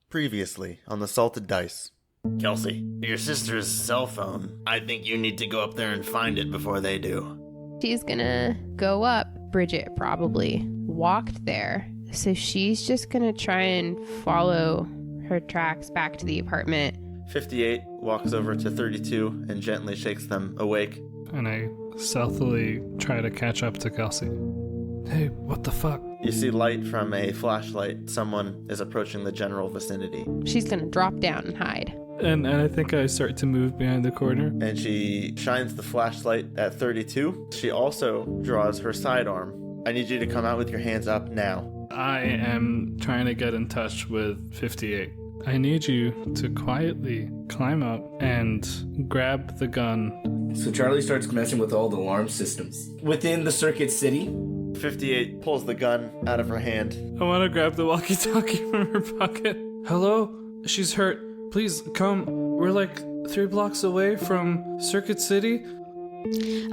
Previously on the Salted Dice. Kelsey, your sister's cell phone. I think you need to go up there and find it before they do. She's gonna go up. Bridget probably walked there. So she's just gonna try and follow her tracks back to the apartment. 58 walks over to 32 and gently shakes them awake. And I stealthily try to catch up to Kelsey. Hey, what the fuck? You see light from a flashlight. Someone is approaching the general vicinity. She's gonna drop down and hide. And I think I start to move behind the corner. And she shines the flashlight at 32. She also draws her sidearm. I need you to come out with your hands up now. I am trying to get in touch with 58. I need you to quietly climb up and grab the gun. So Charlie starts messing with all the alarm systems within the Circuit City. 58 pulls the gun out of her hand. I want to grab the walkie-talkie from her pocket. Hello? She's hurt. Please, come. We're like 3 blocks away from Circuit City.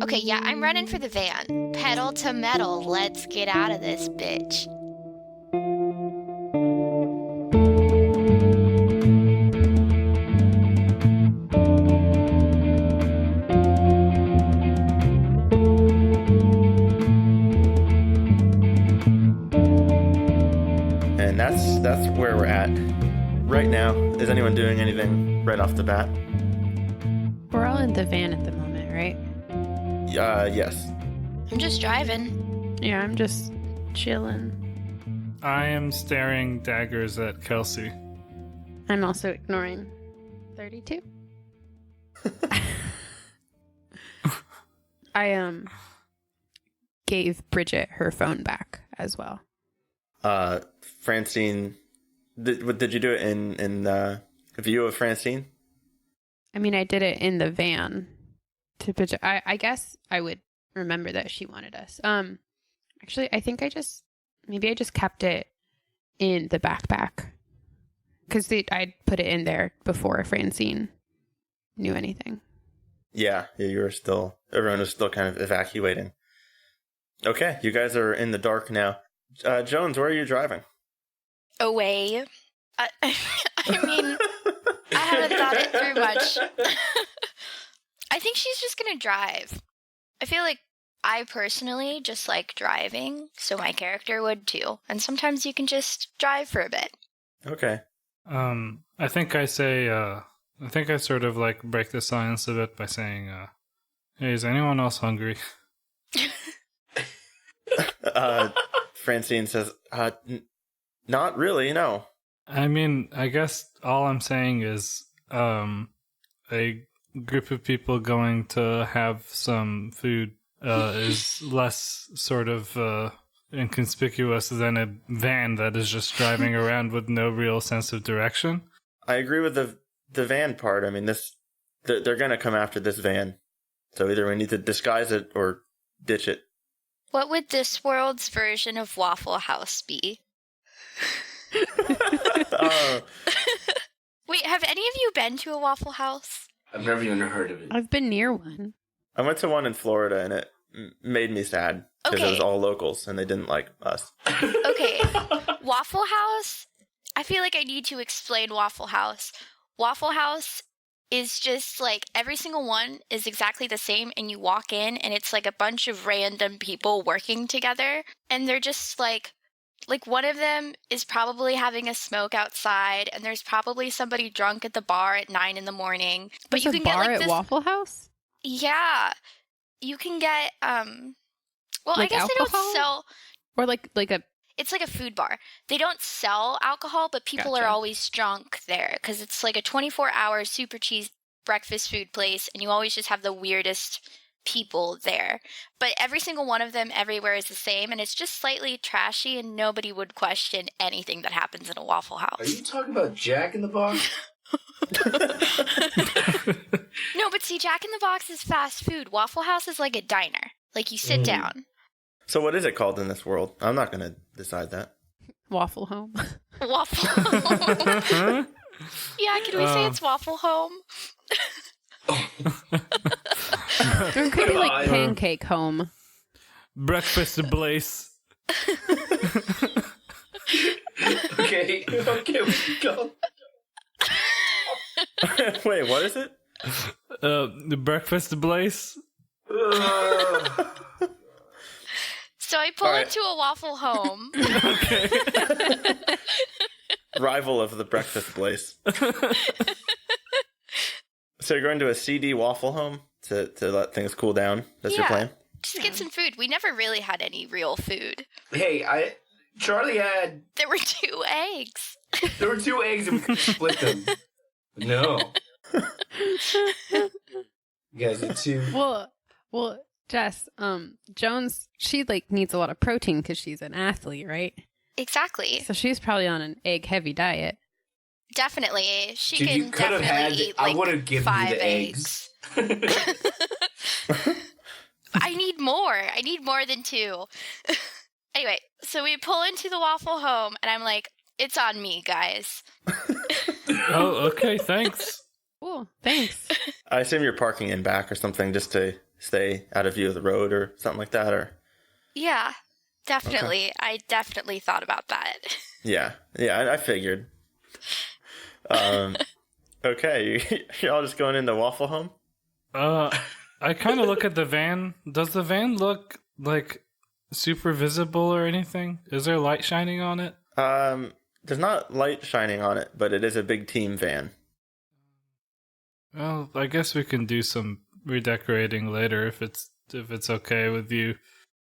Okay, yeah, I'm running for the van. Pedal to metal, let's get out of this bitch. And that's where we're at right now. Is anyone doing anything right off the bat? We're all in the van at the moment, right? Yes. I'm just driving. Yeah, I'm just chilling. I am staring daggers at Kelsey. I'm also ignoring 32. I gave Bridget her phone back as well. Francine, did you do it in view of Francine? I mean, I did it in the van to Bridget. I guess I would remember that she wanted us. Actually, I think I just kept it in the backpack because I put it in there before Francine knew anything. Yeah, everyone was still kind of evacuating. Okay, you guys are in the dark now. Jones, where are you driving? Away. I mean, I haven't thought it through much. I think she's just gonna drive. I feel like I personally just like driving, so my character would too. And sometimes you can just drive for a bit. Okay. I think I sort of like break the silence a bit by saying, hey, is anyone else hungry? Francine says, not really, no. I mean, I guess all I'm saying is, a group of people going to have some food is less sort of inconspicuous than a van that is just driving around with no real sense of direction. I agree with the van part. I mean, they're going to come after this van. So either we need to disguise it or ditch it. What would this world's version of Waffle House be? Wait, have any of you been to a Waffle House? I've never even heard of it. I've been near one. I went to one in Florida and it made me sad because it was all locals and they didn't like us. Okay, Waffle House, I feel like I need to explain Waffle House. Waffle House is just like every single one is exactly the same, and you walk in and it's like a bunch of random people working together, and they're just like one of them is probably having a smoke outside, and there's probably somebody drunk at the bar at 9 a.m. But you can get like this Waffle House. Yeah, you can get well, like I guess alcohol? They don't sell, or like a. It's like a food bar. They don't sell alcohol, but people Gotcha. are always drunk there because it's like a 24-hour super cheese breakfast food place, and you always just have the weirdest people there. But every single one of them everywhere is the same, and it's just slightly trashy, and nobody would question anything that happens in a Waffle House. Are you talking about Jack in the Box? No, but see, Jack in the Box is fast food. Waffle House is like a diner. Like, you sit down. So what is it called in this world? I'm not going to decide that. Waffle Home. Waffle Home. Yeah, can we say it's Waffle Home? There could be like Pancake Home. Breakfast Blaze. Okay, we go. Wait, what is it? The breakfast place. So I pull All right. into a Waffle home. Okay. Rival of the breakfast place. So you're going to a CD Waffle home to let things cool down? That's your plan? Just get some food. We never really had any real food. Hey, Charlie had. There were 2 eggs. There were 2 eggs and we could split them. No. You guys did 2. Well, Jess, Jones, she like needs a lot of protein because she's an athlete, right? Exactly. So she's probably on an egg-heavy diet. Definitely. She Dude, you can could have definitely had. eat like I would have given 5 you the eggs. I need more. I need more than 2. Anyway, so we pull into the Waffle home, and I'm like, it's on me, guys. Oh, okay. Thanks. Cool, thanks. I assume you're parking in back or something just to stay out of view of the road or something like that, or? Yeah, definitely. Okay. I definitely thought about that. Yeah, I figured. Okay, you're all just going into Waffle Home? I kind of look at the van. Does the van look like super visible or anything? Is there light shining on it? There's not light shining on it, but it is a big team van. Well, I guess we can do some redecorating later if it's okay with you.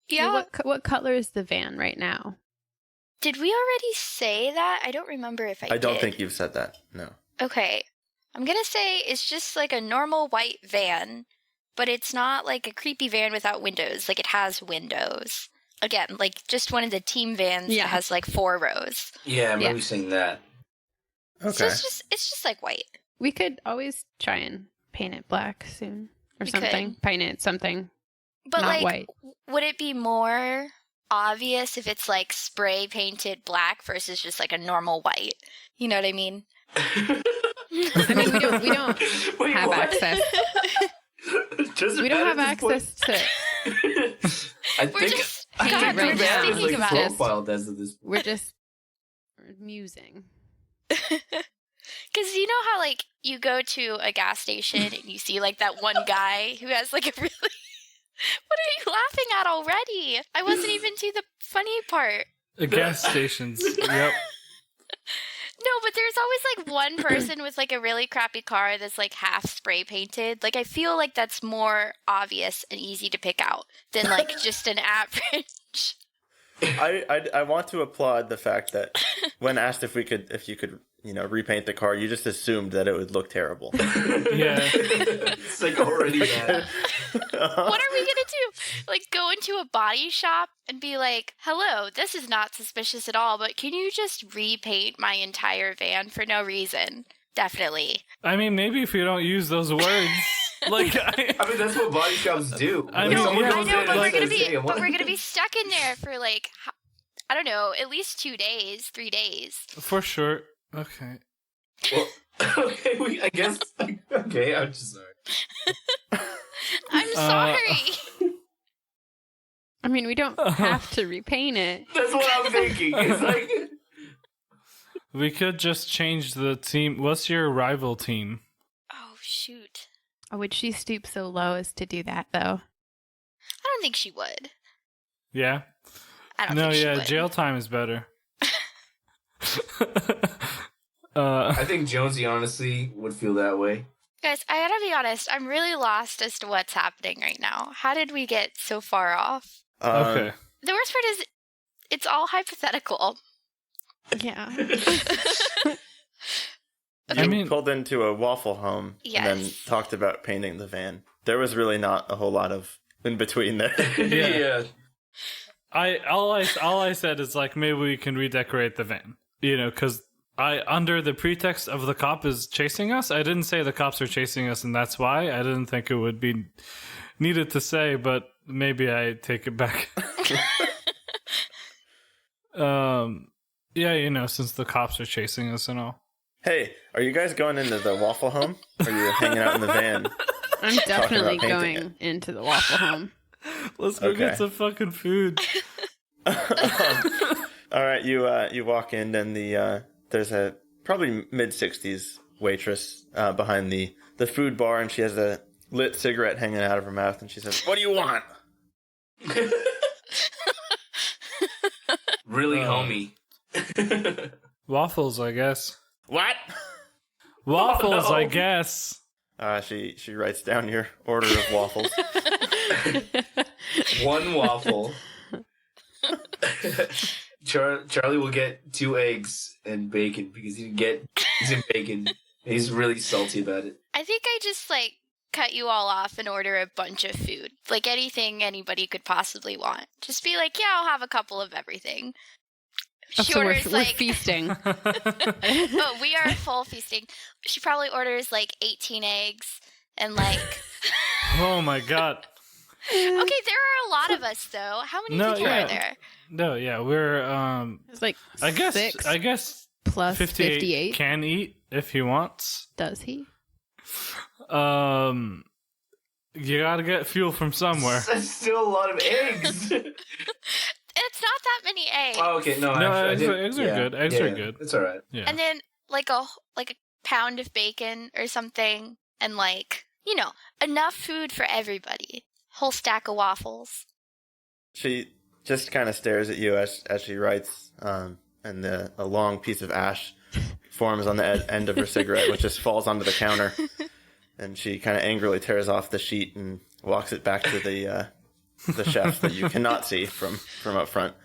Yeah. What color is the van right now? Did we already say that? I don't remember if I did. I don't think you've said that, no. Okay. I'm going to say it's just like a normal white van, but it's not like a creepy van without windows. Like it has windows. Again, like just one of the team vans that has like 4 rows. Yeah, I'm noticing that. Okay. So it's just like white. We could always try and paint it black soon or We something. could. Paint it something. But Not like, white. would it be more obvious if it's like spray painted black versus just like a normal white? You know what I mean? I mean, we don't Wait, have what? access. We don't have access to. We're just paint God, it we're right just now. thinking about it. profiled as of this point. We're musing. Because you know how like you go to a gas station and you see like that one guy who has like a really. What are you laughing at already? I wasn't even to the funny part. Gas stations. Yep. No, but there's always like one person with like a really crappy car that's like half spray painted. Like I feel like that's more obvious and easy to pick out than like just an average. I want to applaud the fact that when asked if you could, repaint the car, you just assumed that it would look terrible. Yeah. It's like already bad. What are we gonna do? Like go into a body shop and be like, hello, this is not suspicious at all, but can you just repaint my entire van for no reason? Definitely. I mean, maybe if you don't use those words. Like, I mean, that's what body shops do. I Like, know, someone yeah, I goes know, in but and we're gonna says, be, "Hey, I want-" but we're gonna be stuck in there for like, I don't know, at least 2 days, 3 days. for sure. Okay. Well, okay, I guess. Okay, I'm just sorry. I'm sorry. I mean, we don't have to repaint it. That's what I'm thinking. It's like. We could just change the team. What's your rival team? Oh shoot! Would she stoop so low as to do that, though? I don't think she would. Yeah? I don't No, think she yeah, would. jail time is better. I think Jonesy honestly would feel that way. Guys, I gotta be honest. I'm really lost as to what's happening right now. How did we get so far off? Okay. The worst part is, it's all hypothetical. Yeah. You I mean- pulled into a Waffle Home and then Yes. talked about painting the van. There was really not a whole lot of in between there. Yeah. All I said is like maybe we can redecorate the van, because under the pretext of the cop is chasing us. I didn't say the cops are chasing us, and that's why I didn't think it would be needed to say, but maybe I take it back. Yeah, since the cops are chasing us and all. Hey, are you guys going into the Waffle Home? Or are you hanging out in the van? I'm definitely about painting going into the Waffle Home. Let's go Okay. get some fucking food. All right, you walk in, and there's a probably mid-60s waitress behind the food bar, and she has a lit cigarette hanging out of her mouth, and she says, "What do you want?" Really, homie. Waffles, I guess. What? Waffles, Oh, no. I guess. She writes down your order of waffles. One waffle. Charlie will get 2 eggs and bacon because he didn't get eggs and bacon. He's really salty about it. I think I just cut you all off and order a bunch of food. Like anything anybody could possibly want. Just be like, yeah, I'll have a couple of everything. She So we're orders feasting. oh, we are full feasting. She probably orders 18 eggs and Oh my god. Okay, there are a lot of us though. How many No, people yeah. are there? No, yeah, we're It's like I guess 6 plus 58. can eat if he wants. Does he? You gotta get fuel from somewhere. That's still a lot of eggs. It's not that many eggs. Oh, okay. No, No, actually, eggs are good. Eggs are good. It's all right. Yeah. And then a pound of bacon or something, and enough food for everybody. Whole stack of waffles. She just kind of stares at you as she writes, and a long piece of ash forms on the end of her cigarette, which just falls onto the counter. And she kind of angrily tears off the sheet and walks it back to the chef that you cannot see from up front.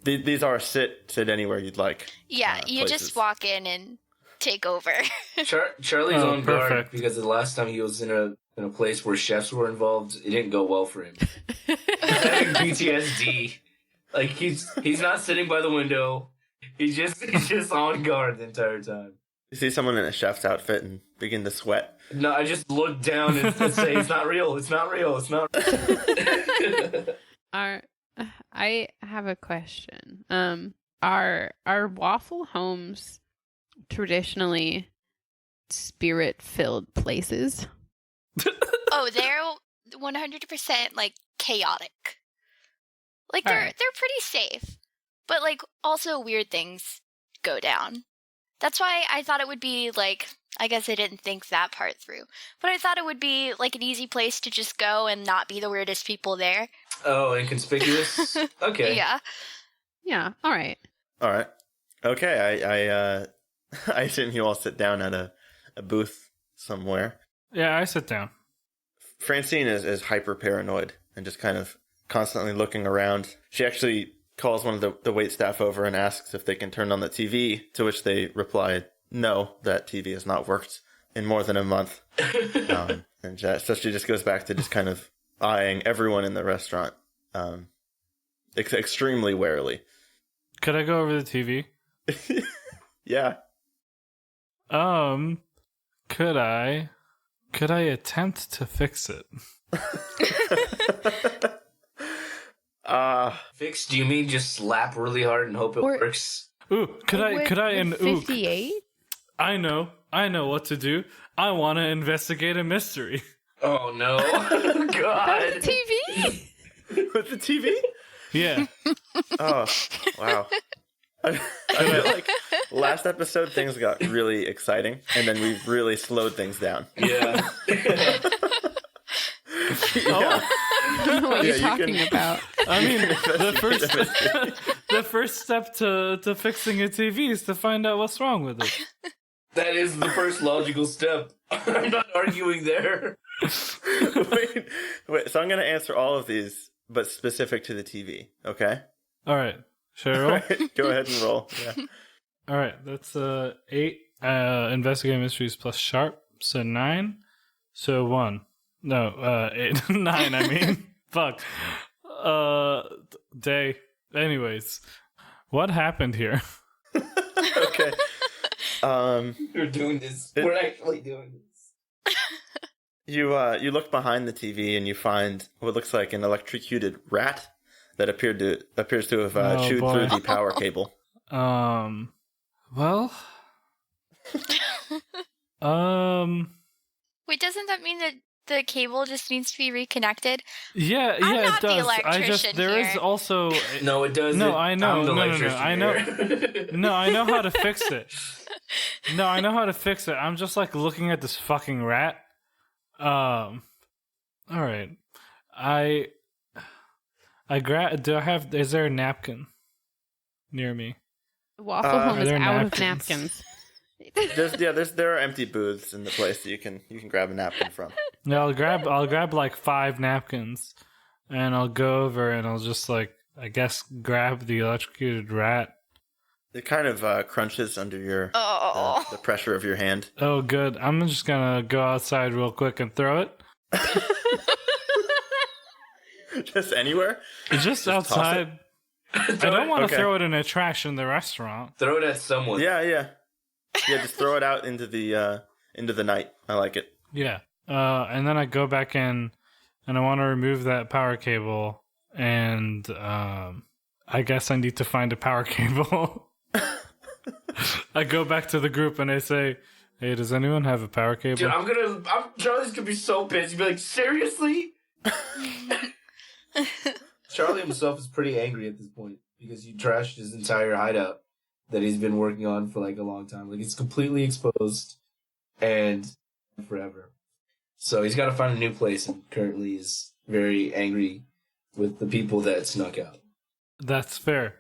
These are sit anywhere you'd like. Yeah, you places. just walk in and take over. Charlie's on guard perfect. because the last time he was in a place where chefs were involved, it didn't go well for him. He's having PTSD. He's not sitting by the window. He's just on guard the entire time. You see someone in a chef's outfit and begin to sweat. No, I just look down and say, "It's not real. It's not real. It's not." I have a question. Are Waffle homes traditionally spirit-filled places? Oh, they're 100% chaotic. They're Alright. they're pretty safe, but also weird things go down. That's why I thought it would be I guess I didn't think that part through, but I thought it would be an easy place to just go and not be the weirdest people there. Oh, inconspicuous. Okay. Yeah. Yeah. All right. All right. Okay, I assume you all sit down at a booth somewhere. Yeah, I sit down. Francine is hyper paranoid and just kind of constantly looking around. She actually calls one of the wait staff over and asks if they can turn on the TV, to which they reply, no, that TV has not worked in more than a month. So she just goes back to just kind of eyeing everyone in the restaurant extremely warily. Could I go over the TV? Yeah. Could I attempt to fix it? Fix? Do you mean just slap really hard and hope it works? Ooh, could I and ooh, 58? I know what to do. I want to investigate a mystery. Oh no! The God. TV? With the TV? Yeah. Oh, wow. I feel like last episode things got really exciting, and then we really slowed things down. Yeah. Yeah. I don't know what Yeah, you're you talking can- about. I mean, the Investigate a mystery. first step to fixing a TV is to find out what's wrong with it. That is the first logical step. I'm not arguing there. Wait. So I'm going to answer all of these, but specific to the TV. Okay. All right, should I All roll? right. Go ahead and roll. Yeah. All right, that's 8 investigate mysteries plus sharp, so 9. So 1. No, 8 9, I mean. Fuck. Day. Anyways, what happened here? Okay. We're doing this. We're actually doing this. You look behind the TV and you find what looks like an electrocuted rat that appears to have Oh, chewed boy. through the power cable. Well, Wait, doesn't that mean that the cable just needs to be reconnected? Yeah, I'm yeah, not it the does. electrician There is here. also No, it doesn't. No, I know. I'm the No, electrician I know. here. No, I know how to fix it. No, I know how to fix it. I'm just like looking at this fucking rat. All right. Is there a napkin near me? Waffle Home are is there out of napkins? napkins. There are empty booths in the place that you can grab a napkin from. Yeah, I'll grab like 5 napkins, and I'll go over and I'll just like I guess grab the electrocuted rat. It kind of crunches under Oh. the pressure of your hand. Oh, good. I'm just gonna go outside real quick and throw it. Just anywhere? Just toss outside. I don't want to Okay. throw it in a trash in the restaurant. Throw it at someone. Yeah. Just throw it out into the night. I like it. Yeah. And then I go back in, and I want to remove that power cable, and I guess I need to find a power cable. I go back to the group and I say, "Hey, does anyone have a power cable?" Dude, Charlie's gonna be so pissed. He'd be like, seriously? Charlie himself is pretty angry at this point because you trashed his entire hideout that he's been working on for like a long time. Like it's completely exposed and forever. So he's got to find a new place, and currently is very angry with the people that snuck out. That's fair.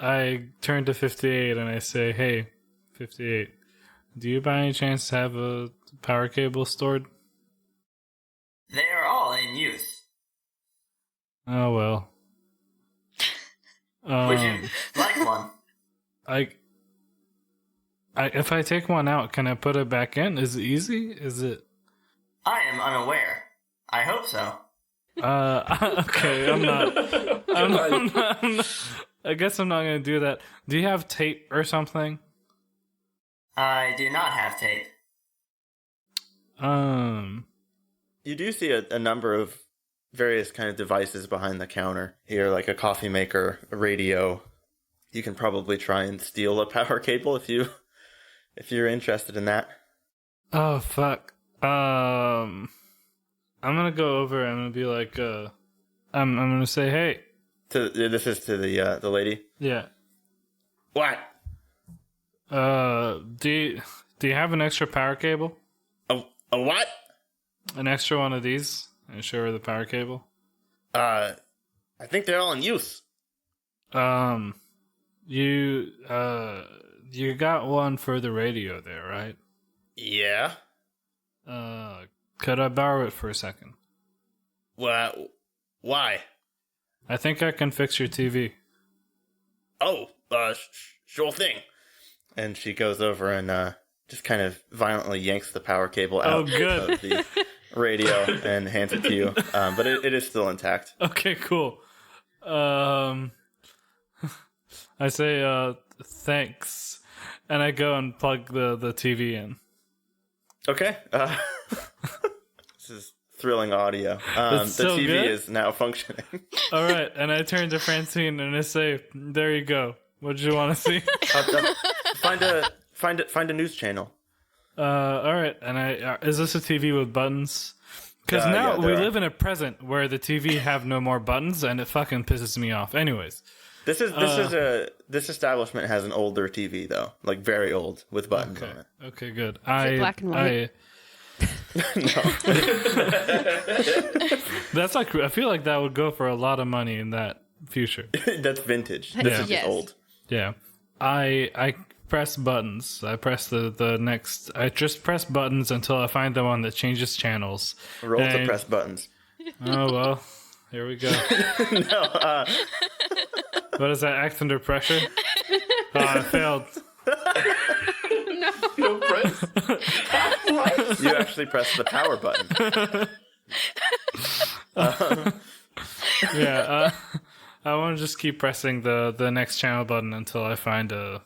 I turn to 58 and I say, "Hey, 58, do you by any chance have a power cable stored?" They are all in use. Oh well. Would you like one? If I take one out, can I put it back in? Is it easy? Is it? I am unaware. I hope so. Okay, I'm not. I guess I'm not gonna do that. Do you have tape or something? I do not have tape. You do see a number of various kind of devices behind the counter here, like a coffee maker, a radio. You can probably try and steal a power cable if you're interested in that. Oh fuck. I'm gonna go over. I'm gonna be like, I'm gonna say, "Hey." This is to the lady. Yeah. What? Do you have an extra power cable? A what? An extra one of these? And show her the power cable. I think they're all in use. You got one for the radio there, right? Yeah. Could I borrow it for a second? Well, why? I think I can fix your TV. Oh, sure thing. And she goes over and just kind of violently yanks the power cable out good. of the radio and hands it to you. But it is still intact. Okay, cool. I say, thanks. And I go and plug the TV in. Okay. This is thrilling audio. The so TV good. is now functioning. All right, and I turn to Francine and I say, "There you go. What did you want to see?" Find a news channel. All right, and is this a TV with buttons? Because yeah, now we there are. live in a present where the TV have no more buttons, and it fucking pisses me off. Anyways, This establishment has an older TV though, like very old, with buttons on it. Okay, good. Is it black and white? That's like I feel like that would go for a lot of money in that future. That's vintage. This is Yes. just old. Yeah, I press buttons. I press the next. I just press buttons until I find the one that changes channels. Roll to And- press buttons. Oh well, here we go. No, What is that? Act under pressure? Oh, I failed. No press. you actually press the power button. Yeah, I want to just keep pressing the next channel button until I find a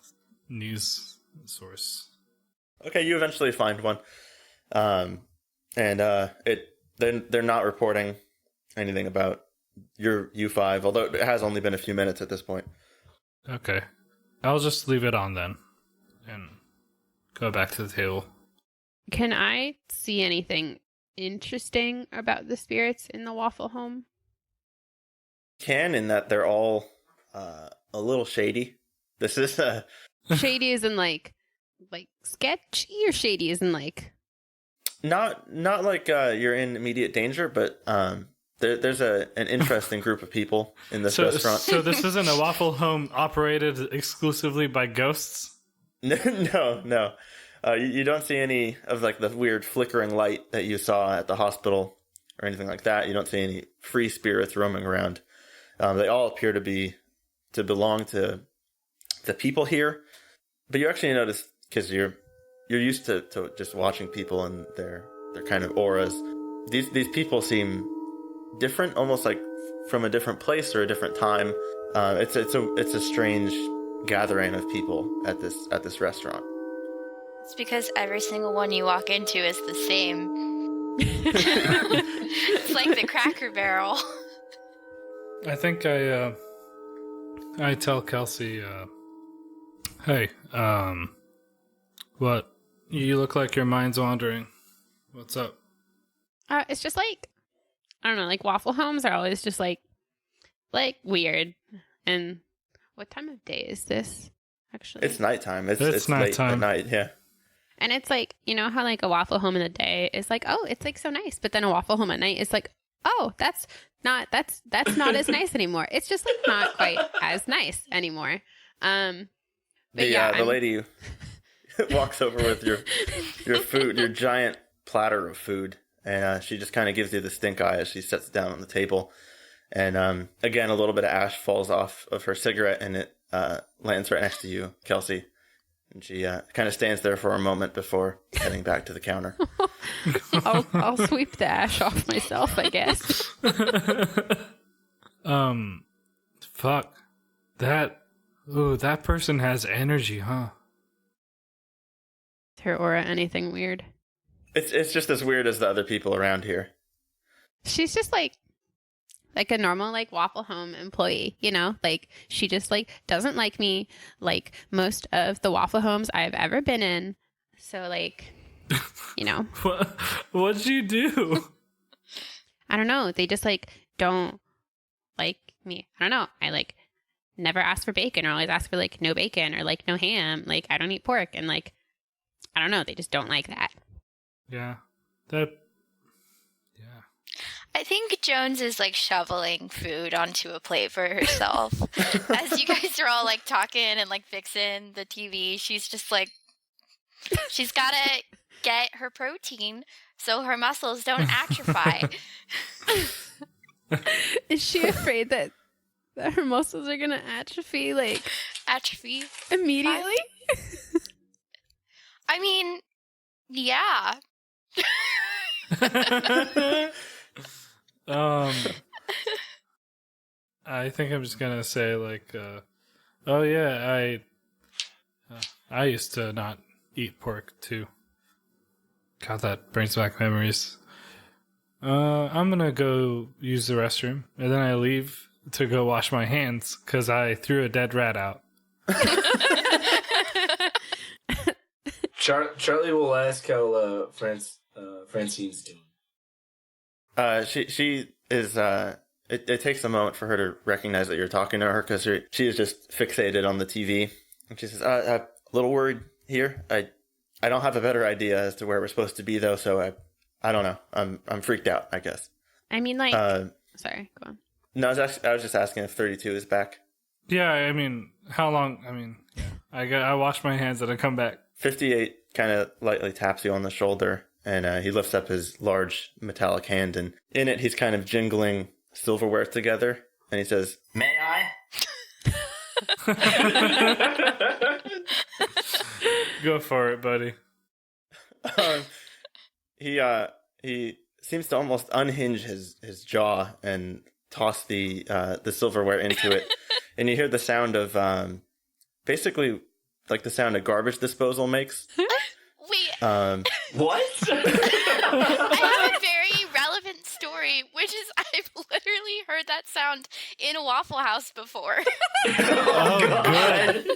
news source. Okay, you eventually find one, and they're not reporting anything about your U5, although it has only been a few minutes at this point. Okay, I'll just leave it on then, and go back to the table. Can I see anything interesting about the spirits in the Waffle Home? Can in that they're all a little shady. This is Shady is in like sketchy, or shady is in like not like you're in immediate danger, but there's an interesting group of people in this restaurant. So this isn't a Waffle Home operated exclusively by ghosts? No. You don't see any of like the weird flickering light that you saw at the hospital or anything like that. You don't see any free spirits roaming around. They all appear to belong to the people here, but you actually notice, because you're used to just watching people and their kind of auras. These people seem different, almost like from a different place or a different time. It's a strange gathering of people at this restaurant. It's because every single one you walk into is the same. It's like the Cracker Barrel. I think I tell Kelsey, hey, what? You look like your mind's wandering. What's up? it's just like, I don't know, like Waffle Homes are always just like weird. And what time of day is this? Actually, It's nighttime. It's nighttime. late at night. Yeah. and it's like, you know how like a Waffle Home in the day is like, oh, it's like so nice, but then a Waffle Home at night is like, oh, that's not as nice anymore. It's just like not quite as nice anymore. But The lady walks over with your food, your giant platter of food, and she just kind of gives you the stink eye as she sets it down on the table. And again, a little bit of ash falls off of her cigarette, and it lands right next to you, Kelsey. And she kind of stands there for a moment before heading back to the counter. I'll sweep the ash off myself, I guess. Fuck. That person has energy, huh? Is her aura anything weird? It's just as weird as the other people around here. She's just like a normal like Waffle Home employee, you know? Like she just like doesn't like me like most of the Waffle Homes I've ever been in. So like, you know. What'd you do? I don't know. They just like don't like me. I don't know. I like never ask for bacon, or always ask for like no bacon or like no ham. Like I don't eat pork, and like I don't know. They just don't like that. Yeah. I think Jones is like shoveling food onto a plate for herself. As you guys are all like talking and like fixing the TV, she's just like, she's got to get her protein so her muscles don't atrophy. Is she afraid that her muscles are gonna atrophy like Atrophy? immediately? I mean, yeah. I think I'm just gonna say like, oh yeah, I used to not eat pork too. God, that brings back memories. I'm gonna go use the restroom, and then I leave to go wash my hands because I threw a dead rat out. Charlie will ask how Francine's doing. She is. It takes a moment for her to recognize that you're talking to her, because she is just fixated on the TV, and she says, "A little worried here. I don't have a better idea as to where we're supposed to be, though. So I don't know. I'm freaked out, I guess." I mean, like, sorry, go on. No, I was just asking if 32 is back. Yeah, I mean, how long? I mean, yeah, I wash my hands and I come back. 58 kind of lightly taps you on the shoulder, and he lifts up his large metallic hand, and in it he's kind of jingling silverware together, and he says, May I? Go for it, buddy. He seems to almost unhinge his jaw and toss the silverware into it, and you hear the sound of basically like the sound a garbage disposal makes. Wait, What? I have a very relevant story, which is I've literally heard that sound in a Waffle House before. Oh, good.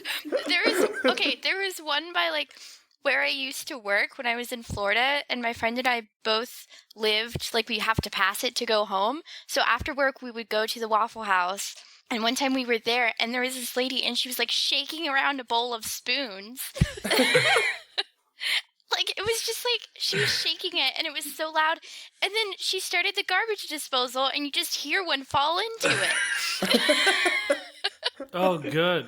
There was one by like where I used to work when I was in Florida, and my friend and I both lived, like, we have to pass it to go home. So after work, we would go to the Waffle House. And one time we were there, and there was this lady, and she was, like, shaking around a bowl of spoons. Like, it was just, like, she was shaking it, and it was so loud. And then she started the garbage disposal, and you just hear one fall into it. Oh, good.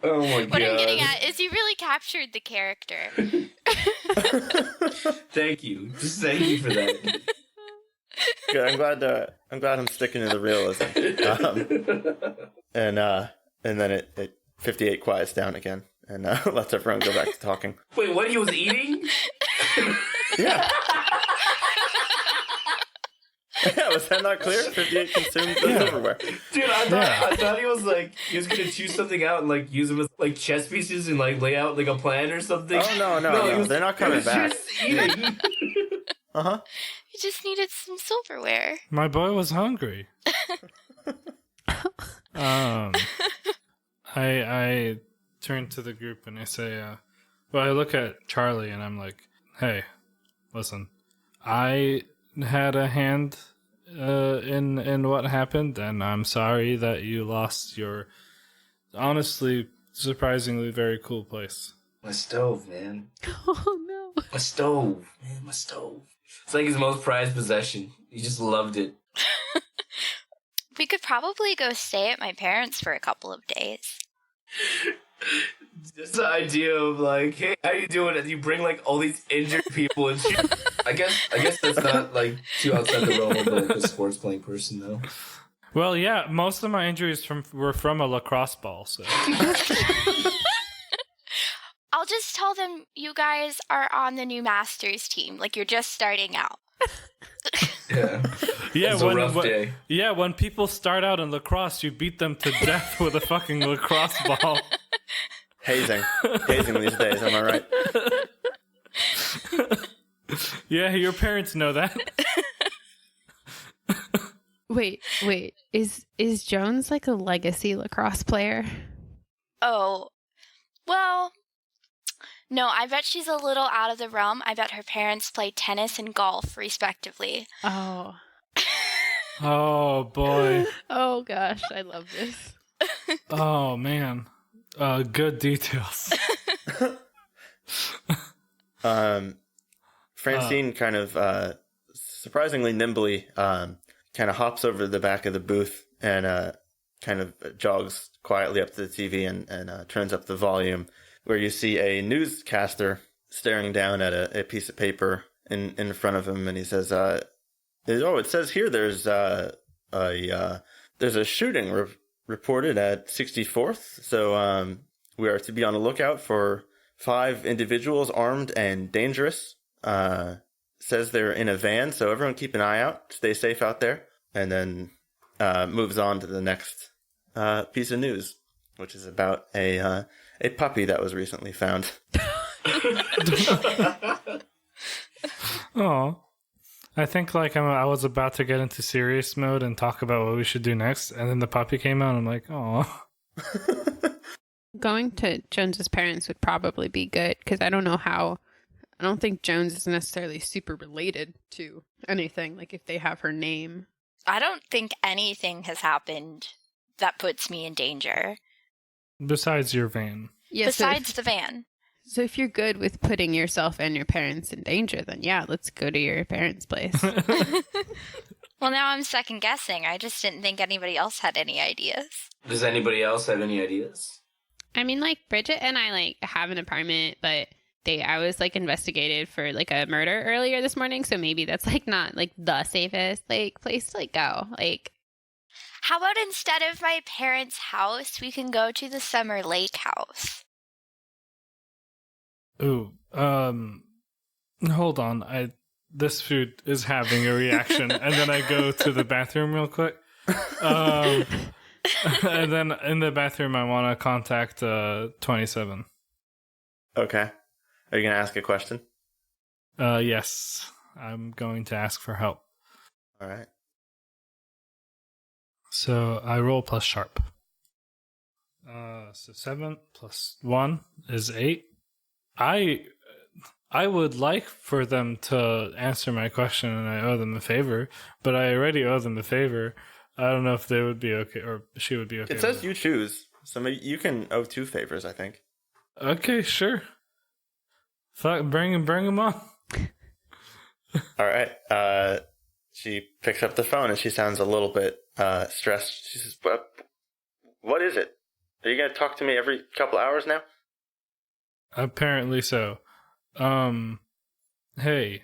Oh my god. What I'm getting at is you really captured the character. Thank you. Just thank you for that. Good. I'm glad I'm sticking to the realism. And then it 58 quiets down again and lets everyone go back to talking. Wait, what? He was eating? Yeah. Yeah, was that not clear? 58 consumed the silverware. Dude, I thought he was gonna choose something out and like use them as like chess pieces and like lay out like a plan or something. Oh no, they're not coming back. Just eating. Uh-huh. You just needed some silverware. My boy was hungry. I turn to the group and I say, well, I look at Charlie and I'm like, hey, listen, I had a hand in what happened, and I'm sorry that you lost your honestly surprisingly very cool place. My stove, man. Oh no. My stove, man. My stove. It's like his most prized possession. He just loved it. We could probably go stay at my parents' for a couple of days. Just the idea of like, hey, how you doing? And you bring like all these injured people and shit. I guess that's not like too outside the realm of like, a sports playing person though. Well, yeah, most of my injuries were from a lacrosse ball. So I'll just tell them you guys are on the new Masters team. Like, you're just starting out. Yeah. yeah, It's a rough day. Yeah, when people start out in lacrosse, you beat them to death with a fucking lacrosse ball. Hazing these days, am I right? Yeah, your parents know that. Wait. Is Jones like a legacy lacrosse player? Oh, well, no, I bet she's a little out of the realm. I bet her parents play tennis and golf, respectively. Oh. Oh, boy. Oh gosh, I love this. Oh, man. Good details. Francine kind of surprisingly nimbly kind of hops over to the back of the booth and kind of jogs quietly up to the TV and turns up the volume, where you see a newscaster staring down at a piece of paper in front of him, and he says, it says here there's a shooting reported at 64th, so we are to be on the lookout for 5 individuals armed and dangerous. Says they're in a van, so everyone keep an eye out. Stay safe out there. And then moves on to the next piece of news, which is about a puppy that was recently found. Oh, I think like I was about to get into serious mode and talk about what we should do next, and then the puppy came out, and I'm like, oh. Going to Jones's parents would probably be good, because I don't think Jones is necessarily super related to anything, like if they have her name. I don't think anything has happened that puts me in danger. Besides your van. Yeah, Besides the van. So if you're good with putting yourself and your parents in danger, then yeah, let's go to your parents' place. Well, now I'm second guessing. I just didn't think anybody else had any ideas. Does anybody else have any ideas? I mean, like, Bridget and I, like, have an apartment, but I was, like, investigated for, like, a murder earlier this morning, so maybe that's, like, not, like, the safest, like, place to, like, go. Like, How about instead of my parents' house, we can go to the Summer Lake house? Ooh, hold on. This food is having a reaction, and then I go to the bathroom real quick. And then in the bathroom, I want to contact 27. Okay. Are you going to ask a question? Yes, I'm going to ask for help. All right. So I roll plus sharp. So 7 plus 1 is 8. I would like for them to answer my question, and I owe them a favor, but I already owe them a favor. I don't know if they would be okay, or she would be okay. It says with you choose, so maybe you can owe 2 favors, I think. Okay, sure. Fuck, bring him on. All right. She picks up the phone and she sounds a little bit stressed. She says, "What is it? Are you gonna talk to me every couple hours now?" Apparently so. Hey,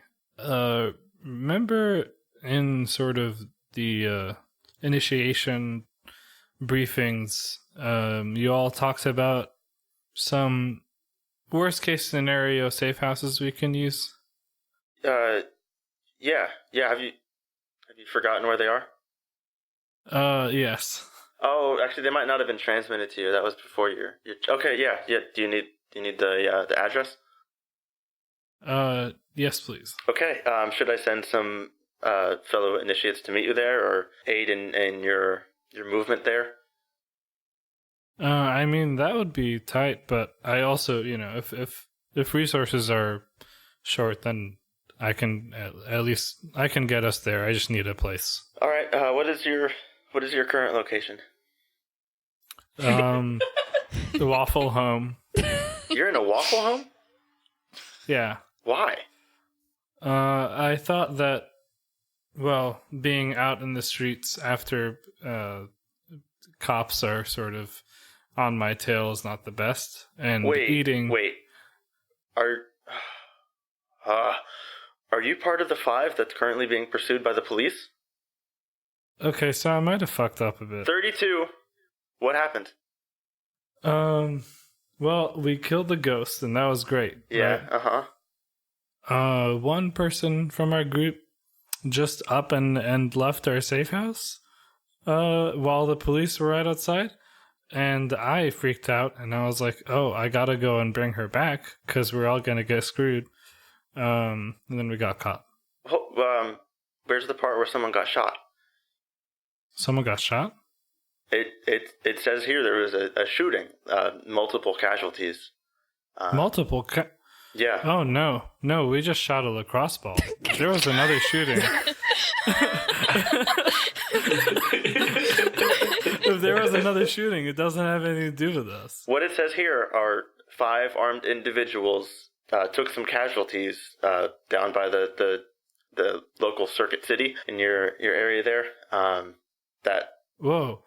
remember in sort of the initiation briefings, you all talked about some worst case scenario safe houses we can use? Yeah. Have you forgotten where they are? Yes. Oh, actually, they might not have been transmitted to you. That was before your. Okay, yeah. Do you need the address? Yes, please. Okay. Should I send some fellow initiates to meet you there, or aid in your movement there? I mean, that would be tight, but I also, if resources are short, then I can at least I can get us there. I just need a place. All right. What is your current location? The Waffle home. You're in a Waffle home? Yeah. Why? I thought that, well, being out in the streets after cops are sort of on my tail is not the best. And eating. Wait. Are you part of the 5 that's currently being pursued by the police? Okay, so I might have fucked up a bit. 32. What happened? Well, we killed the ghost, and that was great. Yeah, right? One person from our group just up and left our safe house while the police were right outside. And I freaked out, and I was like, oh, I gotta go and bring her back, because we're all gonna get screwed. And then we got caught. Where's the part where someone got shot? Someone got shot? It says here there was a shooting, multiple casualties. Yeah. Oh, no, we just shot a lacrosse ball. There was another shooting. If there was another shooting, it doesn't have anything to do with us. What it says here are 5 armed individuals took some casualties down by the local circuit city in your area there. Whoa.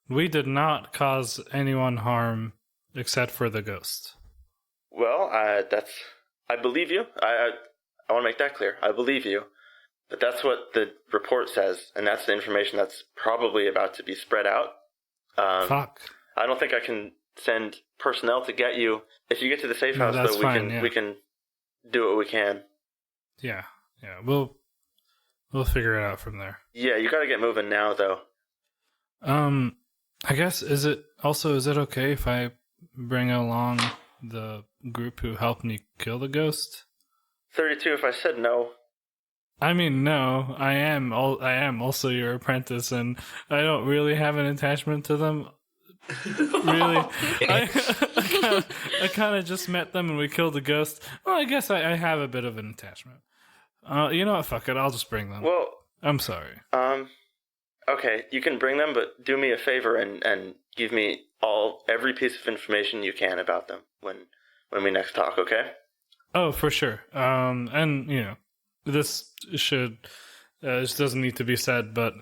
We did not cause anyone harm except for the ghost. Well, I believe you. I want to make that clear. I believe you. But that's what the report says, and that's the information that's probably about to be spread out. Fuck. I don't think I can send personnel to get you. If you get to the safe house, though, we can do what we can. Yeah. We'll figure it out from there. Yeah, you got to get moving now, though. I guess is it okay if I bring along the group who helped me kill the ghost? 32. If I said no. I mean, no. I am also your apprentice, and I don't really have an attachment to them. Really, I kind of just met them and we killed the ghost. Well, I guess I have a bit of an attachment. You know what? Fuck it. I'll just bring them. Well, I'm sorry. Okay, you can bring them, but do me a favor and give me every piece of information you can about them when we next talk. Okay? Oh, for sure. And this doesn't need to be said, but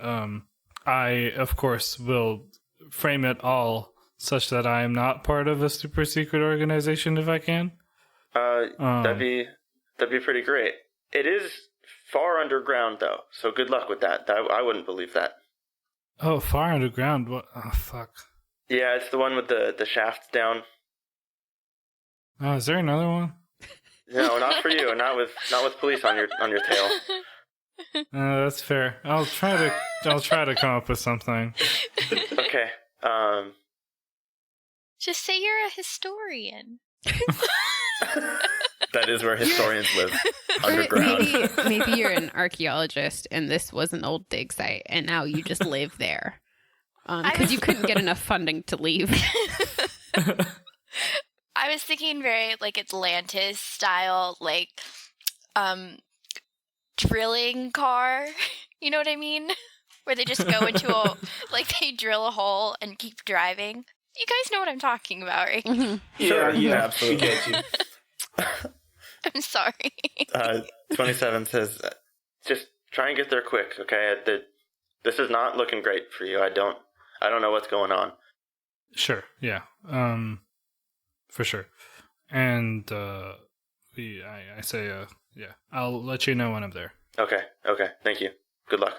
I of course will frame it all such that I am not part of a super secret organization if I can. That'd be pretty great. It is far underground though, so good luck with that. I wouldn't believe that. Oh, far underground? What? Oh, fuck. Yeah, it's the one with the shafts down. Oh, is there another one? No, not for you. Not with police on your tail. That's fair. I'll try to come up with something. Okay. Just say you're a historian. That is where historians live, underground. Maybe you're an archaeologist and this was an old dig site and now you just live there. Because you couldn't get enough funding to leave. I was thinking very like Atlantis style, like drilling car. You know what I mean? Where they just go into they drill a hole and keep driving. You guys know what I'm talking about, right? Mm-hmm. Yeah, absolutely. We get you. I'm sorry. 27 says, just try and get there quick, okay? This is not looking great for you. I don't know what's going on. Sure, yeah. For sure. And I say, yeah, I'll let you know when I'm there. Okay, thank you. Good luck.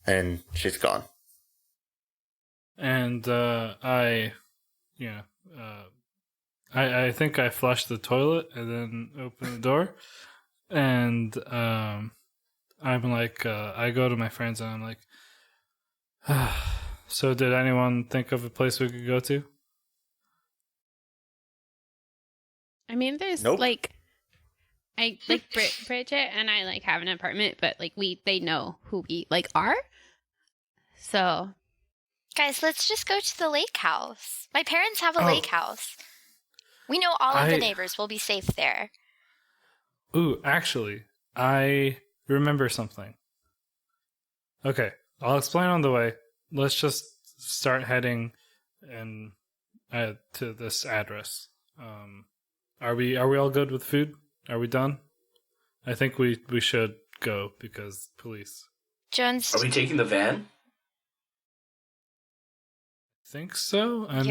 And she's gone. And I think I flushed the toilet and then opened the door. And I'm like, I go to my friends and I'm like, so did anyone think of a place we could go to? I mean, there's Nope. Bridget and I have an apartment, but they know who we are. So Guys, let's just go to the lake house. My parents have a lake house. We know all of the neighbors. We'll be safe there. Ooh, actually, I remember something. Okay, I'll explain on the way. Let's just start heading to this address. Are we all good with food? Are we done? I think we should go because police. Jones. Are we taking the van? Think so? I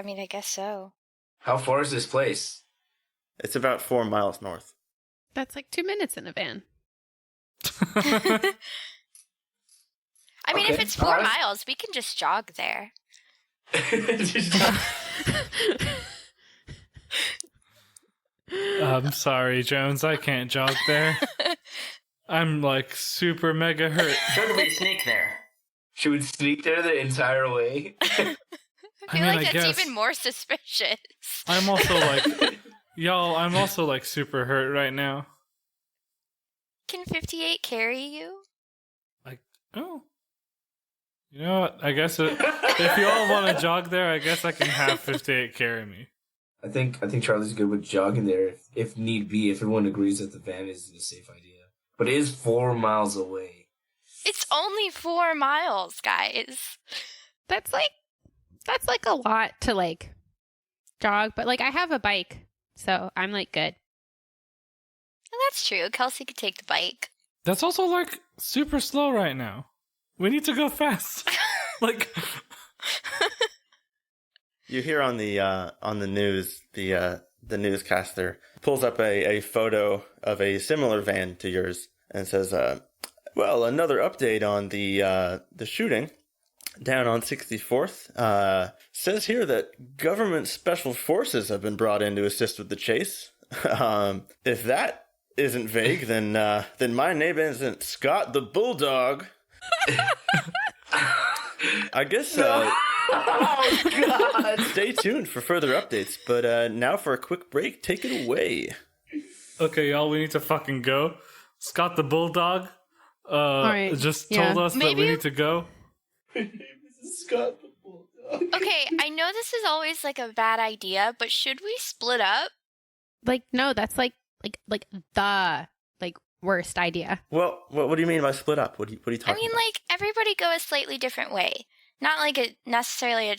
mean, I guess so. How far is this place? It's about 4 miles north. that's 2 minutes in a van. I mean, if Okay, it's 4 miles, we can just jog there. I'm sorry, Jones. I can't jog there. I'm super mega hurt. Should we sneak there? She would sneak there the entire way. I feel like that's even more suspicious. I'm also y'all, I'm also super hurt right now. Can 58 carry you? Oh. You know what? I guess if you all want to jog there, I guess I can have 58 carry me. I think Charlie's good with jogging there if need be, if everyone agrees that the van is a safe idea. But it is 4 miles away. It's only 4 miles, guys. That's a lot to jog, but I have a bike, so I'm good. And that's true. Kelsey could take the bike. That's also super slow right now. We need to go fast. You hear on the news, the newscaster pulls up a photo of a similar van to yours and says, well, another update on the shooting down on 64th. Says here that government special forces have been brought in to assist with the chase. If that isn't vague, then my name isn't Scott the Bulldog. I guess. Oh God! Stay tuned for further updates. But now for a quick break, take it away. Okay, y'all, we need to fucking go. Scott the Bulldog right. just told us that we need to go. Scott the Bulldog. Okay, I know this is always a bad idea, but should we split up? No, that's the worst idea. Well, what do you mean by split up? What are you talking I mean, about? everybody go a slightly different way. Not necessarily a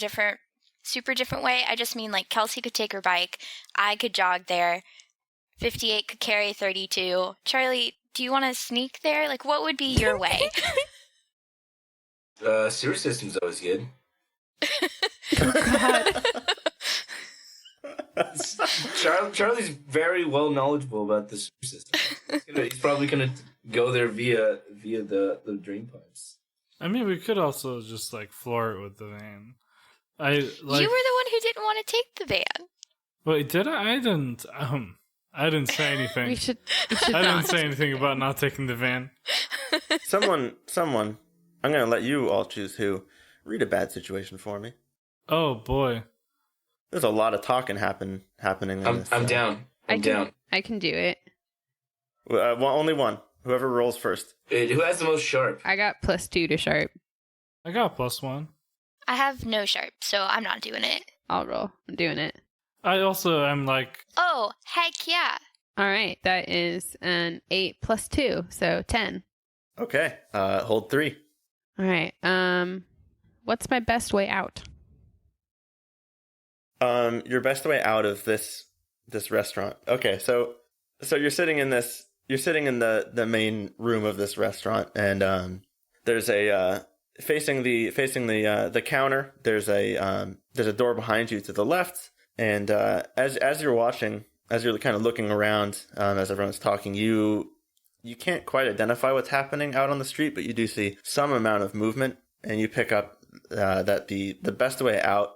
super different way. I just mean Kelsey could take her bike. I could jog there. 58 could carry 32. Charlie, do you want to sneak there? What would be your way? Sewer system's always good. God. Charlie's very well knowledgeable about the sewer system. He's probably gonna go there via the drain pipes. I mean, we could also just floor it with the van. You were the one who didn't want to take the van. Wait, did I? I didn't say anything. we should I not. didn't say anything about not taking the van. Someone, I'm going to let you all choose who. Read a bad situation for me. Oh boy. There's a lot of talking happening in this. I'm down. I'm down. I can do it. Only one. Whoever rolls first. Who has the most sharp? I got +2 to sharp. I got +1. I have no sharp, so I'm not doing it. I'll roll. I'm doing it. I also am like, Oh, heck yeah. All right. That is an 8 plus 2, so 10. Okay. Hold 3. All right. What's my best way out? Your best way out of this restaurant. Okay, so you're sitting in the main room of this restaurant, and there's a facing the counter. There's a door behind you to the left, and as you're watching, as you're kind of looking around, as everyone's talking, you can't quite identify what's happening out on the street, but you do see some amount of movement, and you pick up that the best way out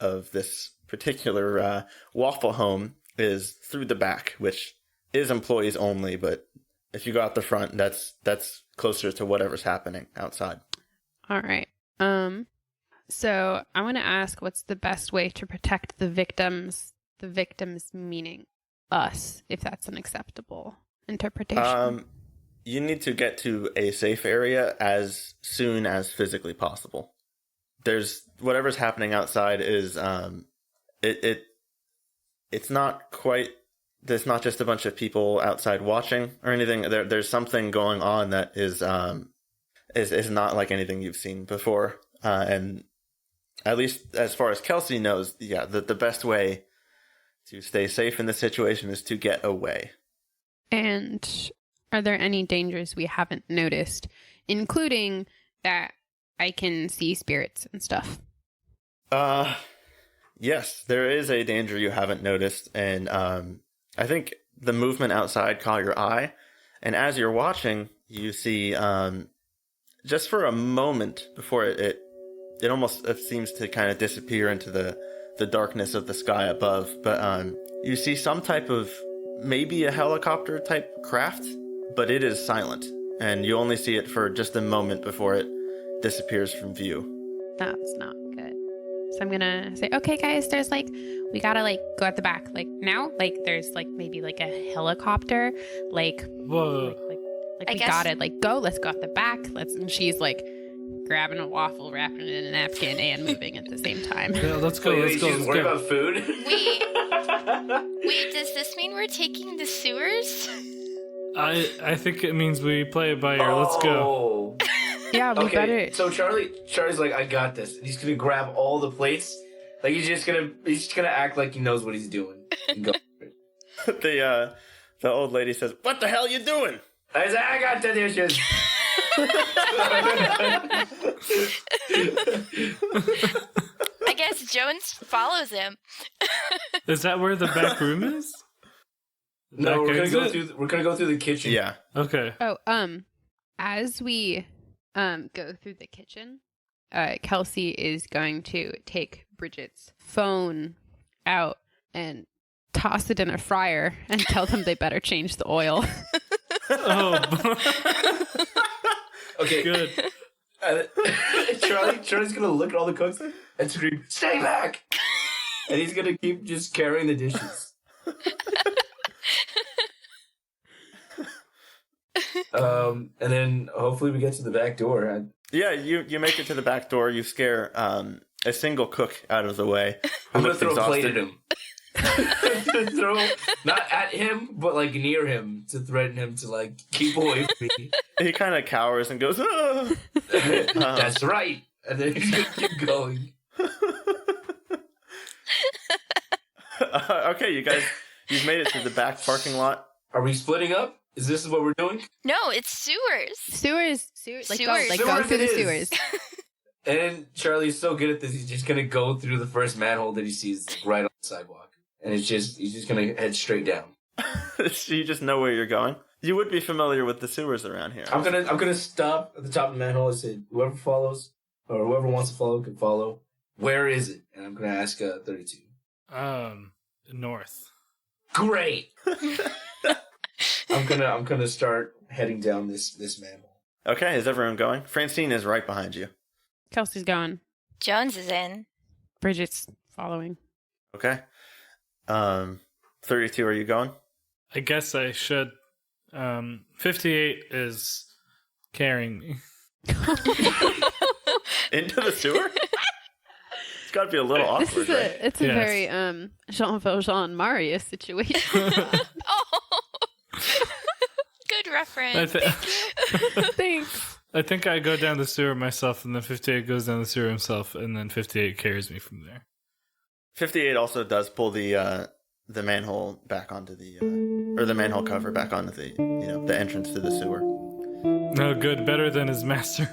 of this particular Waffle home is through the back, which is employees only, but if you go out the front, that's closer to whatever's happening outside. All right. So I want to ask, what's the best way to protect the victims? The victims meaning us, if that's an acceptable interpretation. You need to get to a safe area as soon as physically possible. There's whatever's happening outside is it's not quite. There's not just a bunch of people outside watching or anything. There's something going on that is not like anything you've seen before. And at least as far as Kelsey knows, yeah, the best way to stay safe in this situation is to get away. And are there any dangers we haven't noticed, including that I can see spirits and stuff? Yes, there is a danger you haven't noticed, and I think the movement outside caught your eye, and as you're watching, you see just for a moment before it almost seems to kind of disappear into the darkness of the sky above, but you see some type of, maybe a helicopter type craft, but it is silent, and you only see it for just a moment before it disappears from view. That's not good. So I'm gonna say, okay, guys, there's we gotta go at the back, now. There's maybe a helicopter, whoa. we got it. Go, let's go at the back. And she's grabbing a waffle, wrapping it in a napkin, and moving at the same time. Yeah, let's go. Wait, Let's go. she's worried about food? Wait, does this mean we're taking the sewers? I think it means we play it by ear. Let's go. Yeah, we better. So Charlie's like, I got this. And he's gonna grab all the plates. He's just gonna act like he knows what he's doing. And go. The old lady says, "What the hell you doing?" I said, I got the dishes. I guess Jones follows him. Is that where the back room is? No, Back we're gonna go through the kitchen. Yeah. Okay. Oh, as we go through the kitchen, Kelsey is going to take Bridget's phone out and toss it in a fryer and tell them they better change the oil. Oh. Okay. Good. Charlie's gonna look at all the cooks and scream, "Stay back!" And he's gonna keep just carrying the dishes. And then hopefully we get to the back door. Yeah, you make it to the back door. You scare a single cook out of the way. I'm gonna looks throw a plate exhausted. at him. Throw, not at him, but near him to threaten him to keep away from me. He kind of cowers and goes, "Ah!" That's right. And then he's gonna keep going. Okay, you guys, you've made it to the back parking lot. Are we splitting up? Is this what we're doing? No, it's sewers. Sewers. Sewers. Go through the it sewers. is. And Charlie's so good at this, he's just gonna go through the first manhole that he sees right on the sidewalk. And he's just gonna head straight down. So you just know where you're going. You would be familiar with the sewers around here. I'm gonna stop at the top of the manhole and say, whoever follows, or whoever wants to follow can follow. Where is it? And I'm gonna ask 32. North. Great! I'm gonna start heading down this manhole. Okay, is everyone going? Francine is right behind you. Kelsey's going. Jones is in. Bridget's following. Okay. 32, are you going? I guess I should. 58 is carrying me. Into the sewer? It's got to be a little This awkward, is right? it's a very Jean Valjean Marius situation. Oh, good reference. Thanks. I think I go down the sewer myself, and then 58 goes down the sewer himself, and then 58 carries me from there. 58 also does pull the manhole back onto or the manhole cover back onto the entrance to the sewer. No, good. Better than his master.